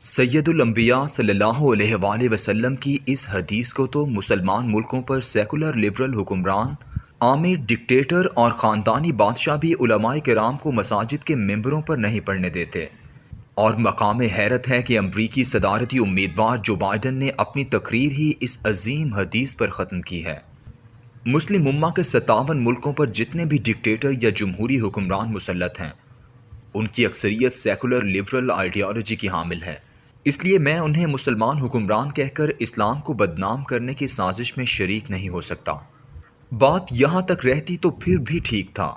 سید الانبیاء صلی اللہ علیہ وآلہ وسلم کی اس حدیث کو تو مسلمان ملکوں پر سیکولر لبرل حکمران، عامر ڈکٹیٹر اور خاندانی بادشاہ بھی علماء کرام کو مساجد کے ممبروں پر نہیں پڑھنے دیتے۔ اور مقام حیرت ہے کہ امریکی صدارتی امیدوار جو بائیڈن نے اپنی تقریر ہی اس عظیم حدیث پر ختم کی ہے۔ مسلم امہ کے 57 ملکوں پر جتنے بھی ڈکٹیٹر یا جمہوری حکمران مسلط ہیں، ان کی اکثریت سیکولر لبرل آئیڈیالوجی کی حامل ہے۔ اس لیے میں انہیں مسلمان حکمران کہہ کر اسلام کو بدنام کرنے کی سازش میں شریک نہیں ہو سکتا۔ بات یہاں تک رہتی تو پھر بھی ٹھیک تھا،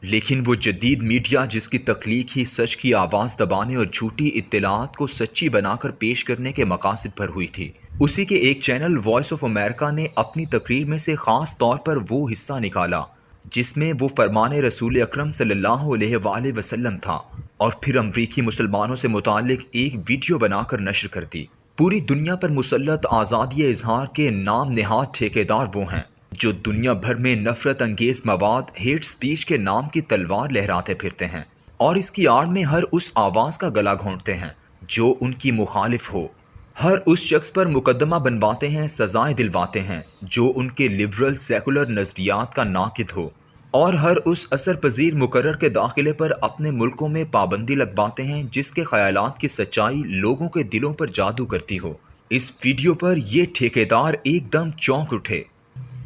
لیکن وہ جدید میڈیا جس کی تخلیق ہی سچ کی آواز دبانے اور جھوٹی اطلاعات کو سچی بنا کر پیش کرنے کے مقاصد پر ہوئی تھی، اسی کے ایک چینل وائس آف امریکہ نے اپنی تقریر میں سے خاص طور پر وہ حصہ نکالا جس میں وہ فرمان رسول اکرم صلی اللہ علیہ وآلہ وسلم تھا، اور پھر امریکی مسلمانوں سے متعلق ایک ویڈیو بنا کر نشر کر دی۔ پوری دنیا پر مسلط آزادی اظہار کے نام نہاد ٹھیکیدار وہ ہیں جو دنیا بھر میں نفرت انگیز مواد، ہیٹ سپیچ کے نام کی تلوار لہراتے پھرتے ہیں، اور اس کی آڑ میں ہر اس آواز کا گلا گھونٹتے ہیں جو ان کی مخالف ہو، ہر اس شخص پر مقدمہ بنواتے ہیں، سزائیں دلواتے ہیں جو ان کے لبرل سیکولر نظریات کا ناقد ہو، اور ہر اس اثر پذیر مقرر کے داخلے پر اپنے ملکوں میں پابندی لگواتے ہیں جس کے خیالات کی سچائی لوگوں کے دلوں پر جادو کرتی ہو۔ اس ویڈیو پر یہ ٹھیکیدار ایک دم چونک اٹھے۔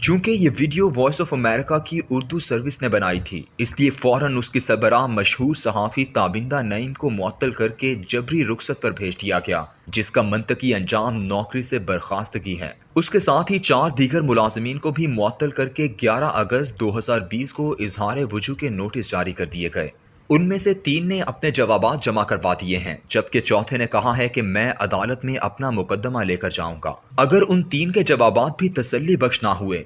چونکہ یہ ویڈیو وائس آف امریکہ کی اردو سروس نے بنائی تھی، اس لیے فوراً اس کی سربراہ مشہور صحافی تابندہ نعیم کو معطل کر کے جبری رخصت پر بھیج دیا گیا، جس کا منطقی انجام نوکری سے برخاستگی ہے۔ اس کے ساتھ ہی 4 دیگر ملازمین کو بھی معطل کر کے 11 اگست 2020 کو اظہار وجوہ کے نوٹس جاری کر دیے گئے۔ ان میں سے 3 نے اپنے جوابات جمع کروا دیے ہیں، جبکہ چوتھے نے کہا ہے کہ میں عدالت میں اپنا مقدمہ لے کر جاؤں گا۔ اگر ان 3 کے جوابات بھی تسلی بخش نہ ہوئے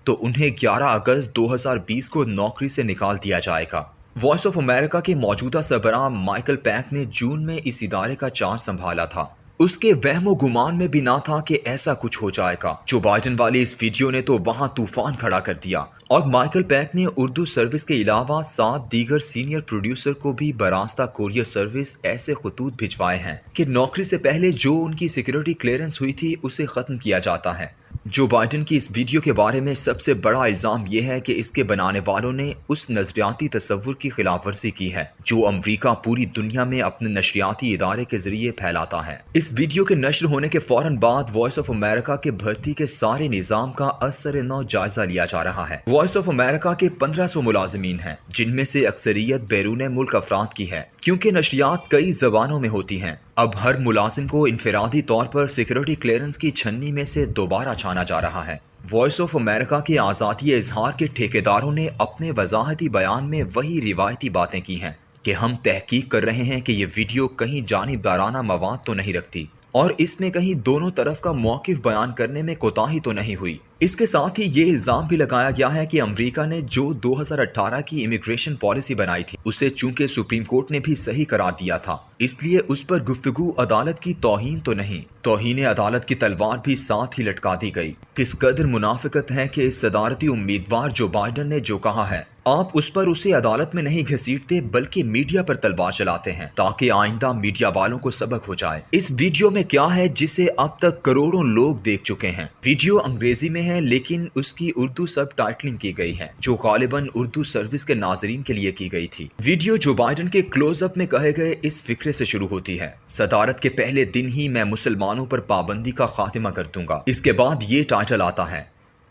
تو انہیں 11 اگست 2020 کو نوکری سے نکال دیا جائے گا۔ وائس آف امریکہ کے موجودہ سربراہ مائیکل پیک نے جون میں اس ادارے کا چارج سنبھالا تھا۔ اس کے وہم و گمان میں بھی نہ تھا کہ ایسا کچھ ہو جائے گا۔ جو بائیڈن والی اس ویڈیو نے تو وہاں طوفان کھڑا کر دیا، اور مائیکل پیک نے اردو سروس کے علاوہ 7 دیگر سینئر پروڈیوسر کو بھی براستہ کوریئر سروس ایسے خطوط بھجوائے ہیں کہ نوکری سے پہلے جو ان کی سیکیورٹی کلیئرنس ہوئی تھی اسے ختم کیا جاتا ہے۔ جو بائیڈن کی اس ویڈیو کے بارے میں سب سے بڑا الزام یہ ہے کہ اس کے بنانے والوں نے اس نظریاتی تصور کی خلاف ورزی کی ہے جو امریکہ پوری دنیا میں اپنے نشریاتی ادارے کے ذریعے پھیلاتا ہے۔ اس ویڈیو کے نشر ہونے کے فوراً بعد وائس آف امریکہ کے بھرتی کے سارے نظام کا اثر نو جائزہ لیا جا رہا ہے۔ وائس آف امریکہ کے 1500 ملازمین ہیں، جن میں سے اکثریت بیرون ملک افراد کی ہے، کیونکہ نشریات کئی زبانوں میں ہوتی ہیں۔ اب ہر ملازم کو انفرادی طور پر سیکیورٹی کلیئرنس کی چھنی میں سے دوبارہ چھانا جا رہا ہے۔ وائس آف امریکہ کے آزادی اظہار کے ٹھیکیداروں نے اپنے وضاحتی بیان میں وہی روایتی باتیں کی ہیں کہ ہم تحقیق کر رہے ہیں کہ یہ ویڈیو کہیں جانبدارانہ مواد تو نہیں رکھتی، اور اس میں کہیں دونوں طرف کا موقف بیان کرنے میں کوتاہی تو نہیں ہوئی۔ اس کے ساتھ ہی یہ الزام بھی لگایا گیا ہے کہ امریکہ نے جو 2018 کی امیگریشن پالیسی بنائی تھی اسے چونکہ سپریم کورٹ نے بھی صحیح قرار دیا تھا، اس لیے اس پر گفتگو عدالت کی توہین تو نہیں، توہین عدالت کی تلوار بھی ساتھ ہی لٹکا دی گئی۔ کس قدر منافقت ہے کہ اس صدارتی امیدوار جو بائیڈن نے جو کہا ہے، آپ اس پر اسے عدالت میں نہیں گھسیٹتے بلکہ میڈیا پر تلوار چلاتے ہیں تاکہ آئندہ میڈیا والوں کو سبق ہو جائے۔ اس ویڈیو میں کیا ہے جسے اب تک کروڑوں لوگ دیکھ چکے ہیں؟ ویڈیو انگریزی میں ہے لیکن اس کی اردو سب ٹائٹلنگ کی گئی ہے جو غالباً اردو سروس کے ناظرین کے لیے کی گئی تھی۔ ویڈیو جو بائیڈن کے کلوز اپ میں کہے گئے اس فقرے سے شروع ہوتی ہے: صدارت کے پہلے دن ہی میں مسلمانوں پر پابندی کا خاتمہ کر دوں گا۔ اس کے بعد یہ ٹائٹل آتا ہے: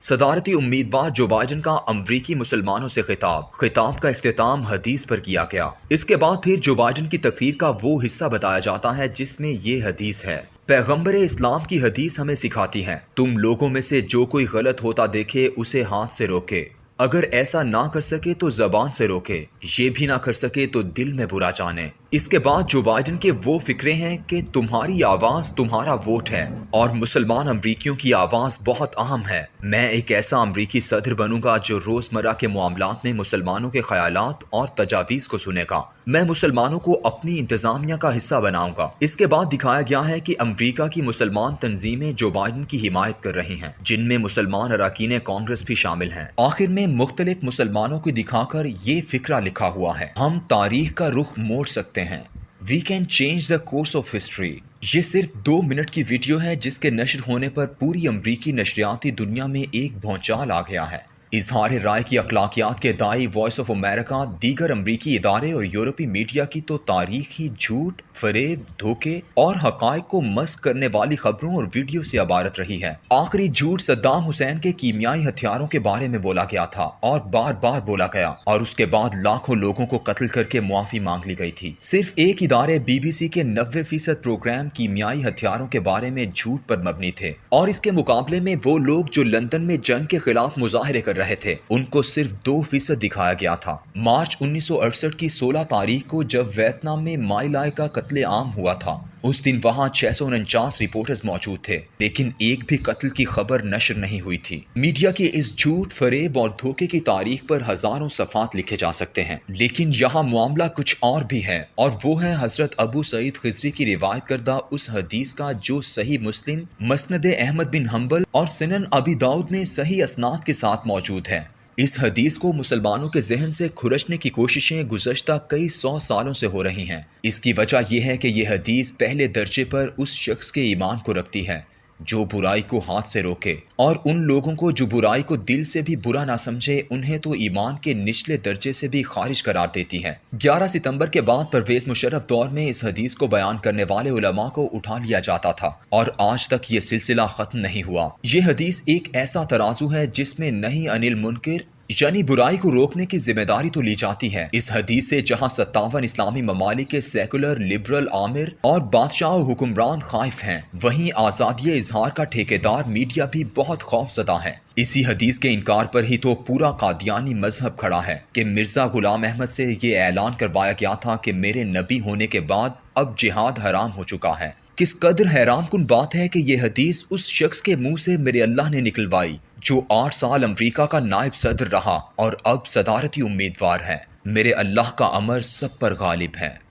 صدارتی امیدوار جو بائیڈن کا امریکی مسلمانوں سے خطاب کا اختتام حدیث پر کیا گیا۔ اس کے بعد پھر جو بائیڈن کی تقریر کا وہ حصہ بتایا جاتا ہے جس میں یہ حدیث ہے: پیغمبر اسلام کی حدیث ہمیں سکھاتی ہے، تم لوگوں میں سے جو کوئی غلط ہوتا دیکھے اسے ہاتھ سے روکے، اگر ایسا نہ کر سکے تو زبان سے روکے، یہ بھی نہ کر سکے تو دل میں برا جانے۔ اس کے بعد جو بائیڈن کے وہ فقرے ہیں کہ تمہاری آواز تمہارا ووٹ ہے اور مسلمان امریکیوں کی آواز بہت اہم ہے۔ میں ایک ایسا امریکی صدر بنوں گا جو روزمرہ کے معاملات میں مسلمانوں کے خیالات اور تجاویز کو سنے گا۔ میں مسلمانوں کو اپنی انتظامیہ کا حصہ بناؤں گا۔ اس کے بعد دکھایا گیا ہے کہ امریکہ کی مسلمان تنظیمیں جو بائیڈن کی حمایت کر رہی ہیں، جن میں مسلمان اراکین کانگریس بھی شامل ہیں۔ آخر میں مختلف مسلمانوں کو دکھا کر یہ فقرہ لکھا ہوا ہے: ہم تاریخ کا رخ موڑ سکتے ہیں۔ We can change the course of history. یہ صرف 2 منٹ کی ویڈیو ہے جس کے نشر ہونے پر پوری امریکی نشریاتی دنیا میں ایک بھونچال آ گیا ہے۔ اظہار رائے کی اخلاقیات کے داعی وائس آف امریکہ، دیگر امریکی ادارے اور یورپی میڈیا کی تو تاریخی جھوٹ، فریب، دھوکے اور حقائق کو مسخ کرنے والی خبروں اور ویڈیو سے عبارت رہی ہے۔ آخری جھوٹ صدام حسین کے کیمیائی ہتھیاروں کے بارے میں بولا گیا تھا اور بار بار بولا گیا، اور اس کے بعد لاکھوں لوگوں کو قتل کر کے معافی مانگ لی گئی تھی۔ صرف ایک ادارے BBC کے 90% پروگرام کیمیائی ہتھیاروں کے بارے میں جھوٹ پر مبنی تھے، اور اس کے مقابلے میں وہ لوگ جو لندن میں جنگ کے خلاف مظاہرے کر رہے تھے ان کو صرف 2% دکھایا گیا تھا۔ مارچ 1968 کی 16 تاریخ کو جب ویتنام میں مائی لائی کا قتل عام ہوا تھا، اس دن وہاں 649 رپورٹرز موجود تھے، لیکن ایک بھی قتل کی خبر نشر نہیں ہوئی تھی۔ میڈیا کے اس جھوٹ، فریب اور دھوکے کی تاریخ پر ہزاروں صفحات لکھے جا سکتے ہیں، لیکن یہاں معاملہ کچھ اور بھی ہے، اور وہ ہے حضرت ابو سعید خضری کی روایت کردہ اس حدیث کا جو صحیح مسلم، مسند احمد بن حنبل اور سنن ابی داؤد میں صحیح اسناد کے ساتھ موجود ہے۔ اس حدیث کو مسلمانوں کے ذہن سے کھرچنے کی کوششیں گزشتہ کئی 100 سالوں سے ہو رہی ہیں۔ اس کی وجہ یہ ہے کہ یہ حدیث پہلے درجے پر اس شخص کے ایمان کو رکھتی ہے جو برائی کو ہاتھ سے روکے، اور ان لوگوں کو جو برائی کو دل سے بھی برا نہ سمجھے انہیں تو ایمان کے نچلے درجے سے بھی خارج قرار دیتی ہے۔ 11 ستمبر کے بعد پرویز مشرف دور میں اس حدیث کو بیان کرنے والے علماء کو اٹھا لیا جاتا تھا، اور آج تک یہ سلسلہ ختم نہیں ہوا۔ یہ حدیث ایک ایسا ترازو ہے جس میں نہیں انل منکر یعنی برائی کو روکنے کی ذمہ داری تو لی جاتی ہے۔ اس حدیث سے جہاں 57 اسلامی ممالک کے سیکولر، لبرل آمر اور بادشاہ و حکمران خائف ہیں، وہیں آزادی اظہار کا ٹھیکیدار میڈیا بھی بہت خوف زدہ ہے۔ اسی حدیث کے انکار پر ہی تو پورا قادیانی مذہب کھڑا ہے کہ مرزا غلام احمد سے یہ اعلان کروایا گیا تھا کہ میرے نبی ہونے کے بعد اب جہاد حرام ہو چکا ہے۔ کس قدر حیران کن بات ہے کہ یہ حدیث اس شخص کے منہ سے میرے اللہ نے نکلوائی جو 8 سال امریکہ کا نائب صدر رہا اور اب صدارتی امیدوار ہے۔ میرے اللہ کا امر سب پر غالب ہے۔